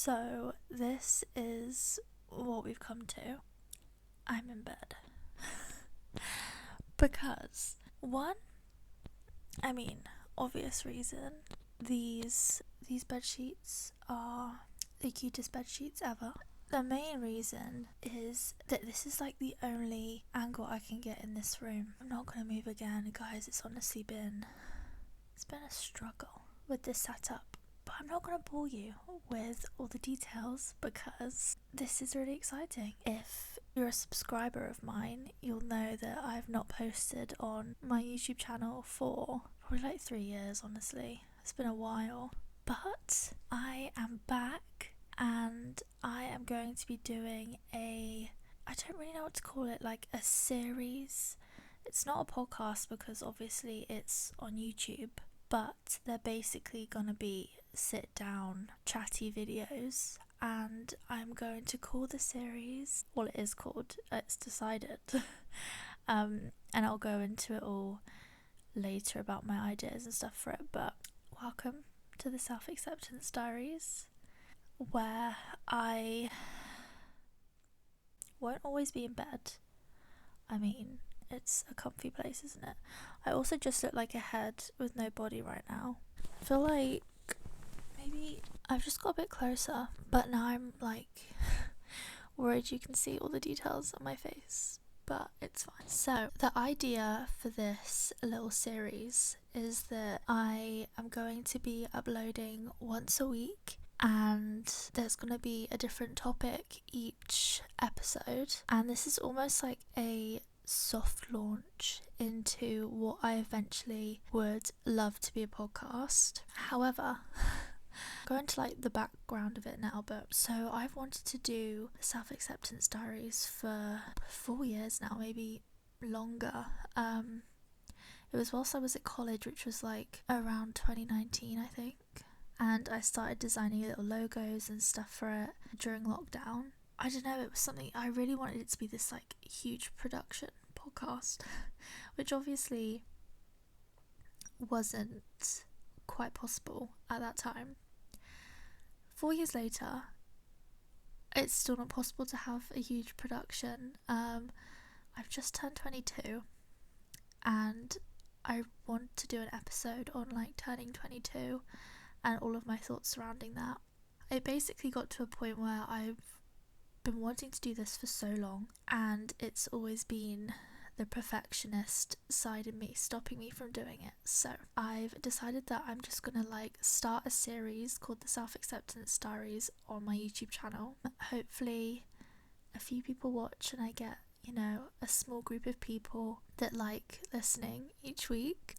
So, this is what we've come to. I'm in bed. Because, one, obvious reason, these bed sheets are the cutest bed sheets ever. The main reason is that this is like the only angle I can get in this room. I'm not gonna move again, guys. It's honestly been a struggle with this setup. But I'm not going to bore you with all the details because this is really exciting. If you're a subscriber of mine, you'll know that I've not posted on my YouTube channel for probably like 3 years, honestly. It's been a while. But I am back and I am going to be doing I don't really know what to call it, like a series. It's not a podcast because obviously it's on YouTube, but they're basically gonna be sit down chatty videos, and I'm going to call the series, well, it is called, it's decided, and I'll go into it all later about my ideas and stuff for it. But welcome to the Self-Acceptance Diaries, where I won't always be in bed. It's a comfy place, isn't it? I also just look like a head with no body right now. I feel like maybe I've just got a bit closer, but now I'm like worried you can see all the details on my face, but it's fine. So the idea for this little series is that I am going to be uploading once a week, and there's going to be a different topic each episode, and this is almost like a soft launch into what I eventually would love to be a podcast. However, go into like the background of it now, but so I've wanted to do the Self-Acceptance Diaries for 4 years now, maybe longer. It was whilst I was at college, which was like around 2019, I think, and I started designing little logos and stuff for it during lockdown. I don't know, it was something I really wanted it to be, this like huge production podcast, which obviously wasn't quite possible at that time. 4 years later, it's still not possible to have a huge production. I've just turned 22 and I want to do an episode on like turning 22 and all of my thoughts surrounding that. It basically got to a point where I've been wanting to do this for so long, and it's always been the perfectionist side of me stopping me from doing it. So I've decided that I'm just gonna like start a series called the Self-Acceptance Diaries on my YouTube channel. Hopefully a few people watch and I get, a small group of people that like listening each week,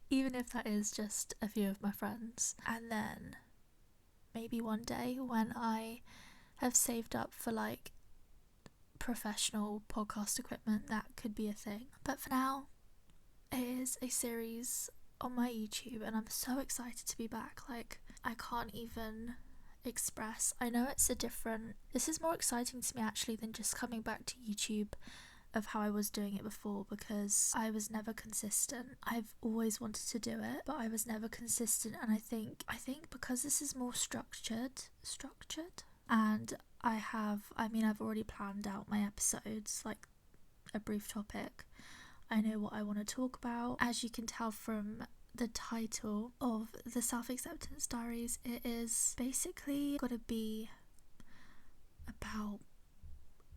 even if that is just a few of my friends. And then maybe one day when I have saved up for like professional podcast equipment, that could be a thing. But for now, it is a series on my YouTube and I'm so excited to be back. Like, I can't even express. I know this is more exciting to me actually than just coming back to YouTube of how I was doing it before, because I was never consistent. I've always wanted to do it, but I was never consistent, and I think because this is more structured, and I've already planned out my episodes, like a brief topic. I know what I want to talk about. As you can tell from the title of the Self-Acceptance Diaries, it is basically got to be about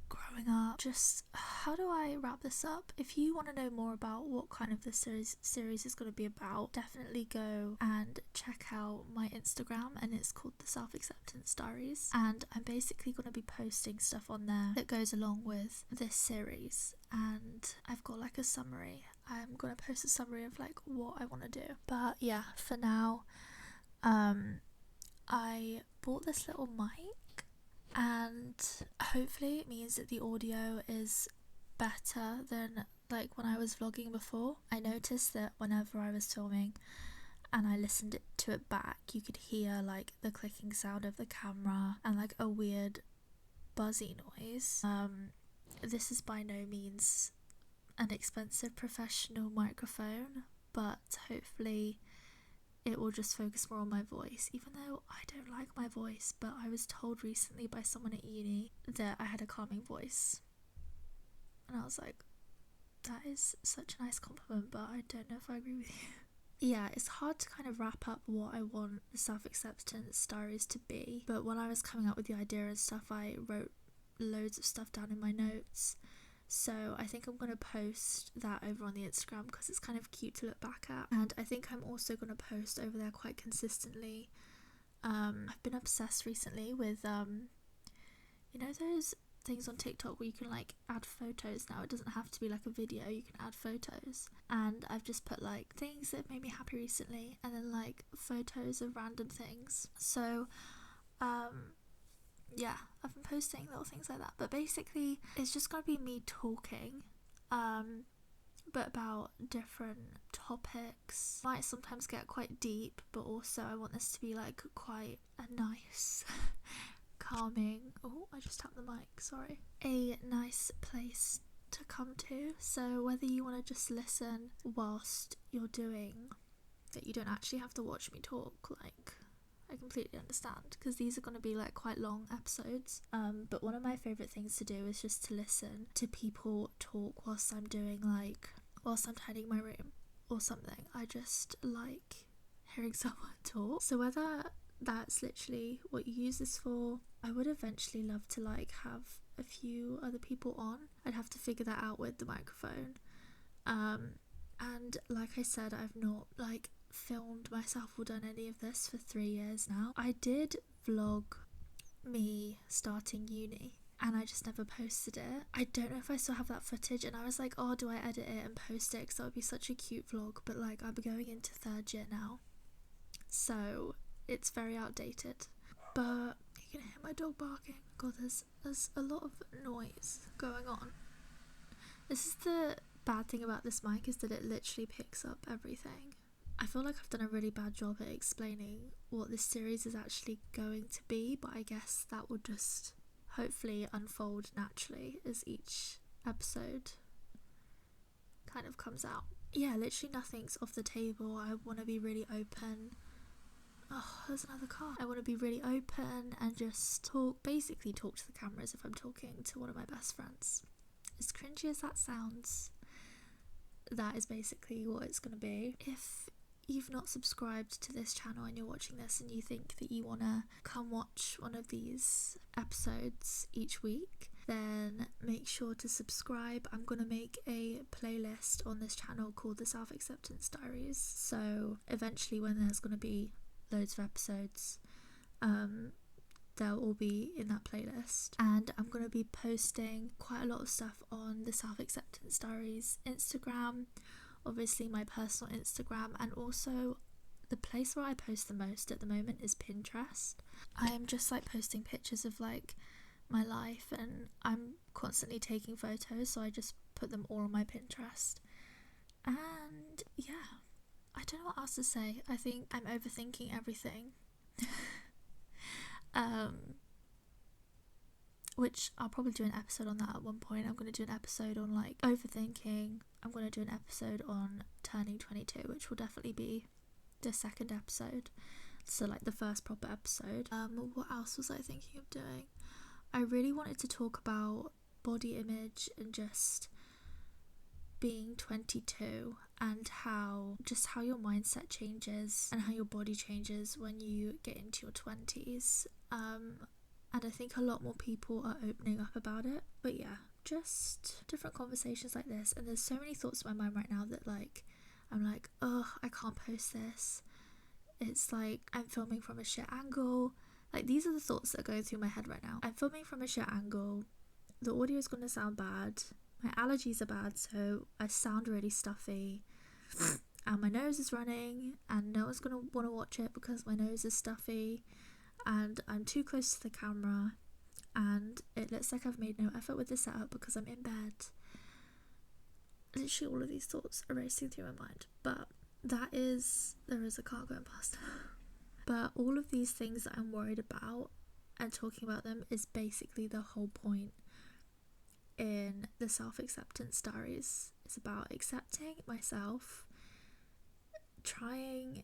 growing up. Just, how do I wrap this up? If you want to know more about what kind of this series is going to be about, definitely go and check out my Instagram, and it's called the Self-Acceptance Diaries, and I'm basically going to be posting stuff on there that goes along with this series, and I've got like a summary. I'm going to post a summary of like what I want to do. But yeah, for now, I bought this little mic, and hopefully it means that the audio is better than like when I was vlogging before. I noticed that whenever I was filming and I listened to it back, you could hear like the clicking sound of the camera and like a weird buzzy noise. This is by no means an expensive professional microphone, but hopefully it will just focus more on my voice, even though I don't like my voice. But I was told recently by someone at uni that I had a calming voice, and I was like, that is such a nice compliment, but I don't know if I agree with you. Yeah, it's hard to kind of wrap up what I want the self-acceptance diaries to be, but when I was coming up with the idea and stuff, I wrote loads of stuff down in my notes. So I think I'm going to post that over on the Instagram because it's kind of cute to look back at. And I think I'm also going to post over there quite consistently. I've been obsessed recently with, you know, those things on TikTok where you can like add photos now. It doesn't have to be like a video, you can add photos. And I've just put like things that made me happy recently and then like photos of random things. So, yeah, I've been posting little things like that, but basically it's just gonna be me talking, but about different topics. Might sometimes get quite deep, but also I want this to be like quite a nice calming, oh I just tapped the mic, sorry, a nice place to come to. So whether you want to just listen whilst you're doing that, you don't actually have to watch me talk, like I completely understand, because these are going to be like quite long episodes, but one of my favourite things to do is just to listen to people talk whilst I'm tidying my room or something. I just like hearing someone talk. So whether that's literally what you use this for, I would eventually love to like have a few other people on. I'd have to figure that out with the microphone, and like I said, I've not like filmed myself or done any of this for 3 years now. I did vlog me starting uni and I just never posted it. I don't know if I still have that footage, and I was like, oh, do I edit it and post it, because that would be such a cute vlog, but like I'm going into 3rd year now, so it's very outdated. But you can hear my dog barking. God, there's a lot of noise going on. This is the bad thing about this mic, is that it literally picks up everything. I feel like I've done a really bad job at explaining what this series is actually going to be, but I guess that will just hopefully unfold naturally as each episode kind of comes out. Yeah, literally nothing's off the table. I want to be really open. Oh, there's another car. I want to be really open and just basically talk to the camera as if I'm talking to one of my best friends. As cringy as that sounds, that is basically what it's going to be. If you've not subscribed to this channel and you're watching this and you think that you want to come watch one of these episodes each week, then make sure to subscribe. I'm going to make a playlist on this channel called the Self-Acceptance Diaries, so eventually when there's going to be loads of episodes, they'll all be in that playlist. And I'm going to be posting quite a lot of stuff on the Self-Acceptance Diaries Instagram, obviously my personal Instagram, and also the place where I post the most at the moment is Pinterest. I am just like posting pictures of like my life, and I'm constantly taking photos, so I just put them all on my Pinterest. And yeah, I don't know what else to say. I think I'm overthinking everything. Which I'll probably do an episode on that at one point. I'm going to do an episode on like overthinking. I'm going to do an episode on turning 22, which will definitely be the 2nd episode. So like the first proper episode. What else was I thinking of doing? I really wanted to talk about body image and just being 22 and how your mindset changes and how your body changes when you get into your 20s. And I think a lot more people are opening up about it. But yeah, just different conversations like this. And there's so many thoughts in my mind right now that like I'm like, oh, I can't post this. It's like I'm filming from a shit angle. Like these are the thoughts that are going through my head right now. I'm filming from a shit angle. The audio is going to sound bad. My allergies are bad, so I sound really stuffy. And my nose is running, and no one's going to want to watch it because my nose is stuffy. And I'm too close to the camera, and it looks like I've made no effort with the setup because I'm in bed. Literally all of these thoughts are racing through my mind, but there is a car going past. But all of these things that I'm worried about and talking about them is basically the whole point in the Self-Acceptance Diaries. It's about accepting myself, trying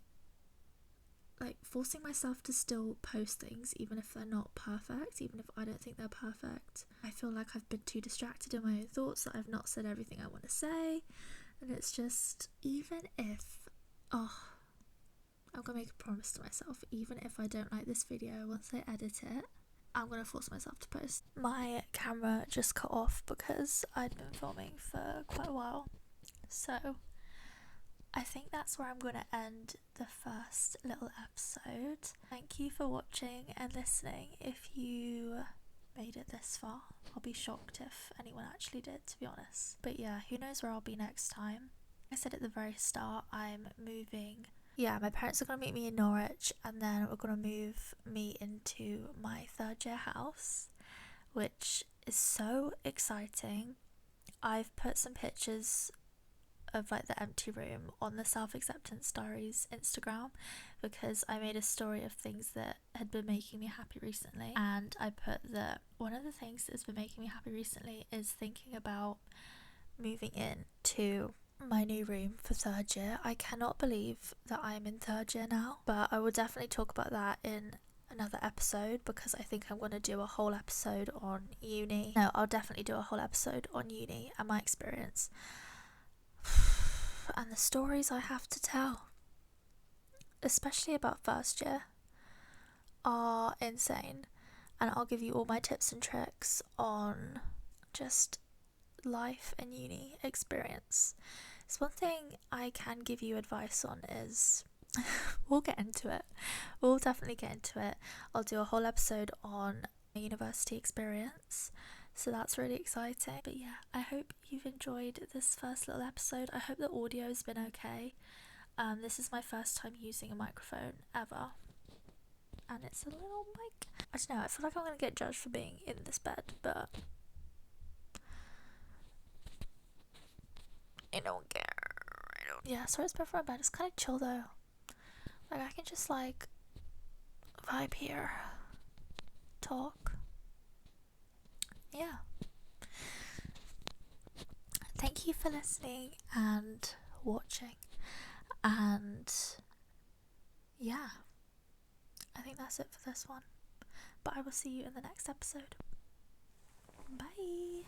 forcing myself to still post things even if they're not perfect, even if I don't think they're perfect. I feel like I've been too distracted in my own thoughts, that I've not said everything I want to say, and it's just, even if, I'm gonna make a promise to myself, even if I don't like this video, once I edit it, I'm gonna force myself to post. My camera just cut off because I'd been filming for quite a while, so I think that's where I'm going to end the first little episode. Thank you for watching and listening. If you made it this far, I'll be shocked if anyone actually did, to be honest. But yeah, who knows where I'll be next time. Like I said at the very start, I'm moving. Yeah, my parents are going to meet me in Norwich, and then we're going to move me into my third year house, which is so exciting. I've put some pictures of like the empty room on the self-acceptance diaries Instagram, because I made a story of things that had been making me happy recently, and I put that one of the things that's been making me happy recently is thinking about moving in to my new room for third year. I cannot believe that I'm in third year now, but I will definitely talk about that in another episode, because I think I'm going to do a whole episode on uni. No, I'll definitely do a whole episode on uni and my experience and the stories I have to tell, especially about first year, are insane. And I'll give you all my tips and tricks on just life and uni experience. So one thing I can give you advice on is we'll get into it. We'll definitely get into it. I'll do a whole episode on my university experience, so that's really exciting. But yeah, I hope you've enjoyed this first little episode. I hope the audio's been okay. This is my first time using a microphone ever, and it's a little mic. I don't know, I feel like I'm gonna get judged for being in this bed, but I don't care. Yeah, sorry it's bad for my bed. It's kind of chill though. Like, I can just like vibe here, talk. Yeah. Thank you for listening and watching. And yeah, I think that's it for this one. But I will see you in the next episode. Bye.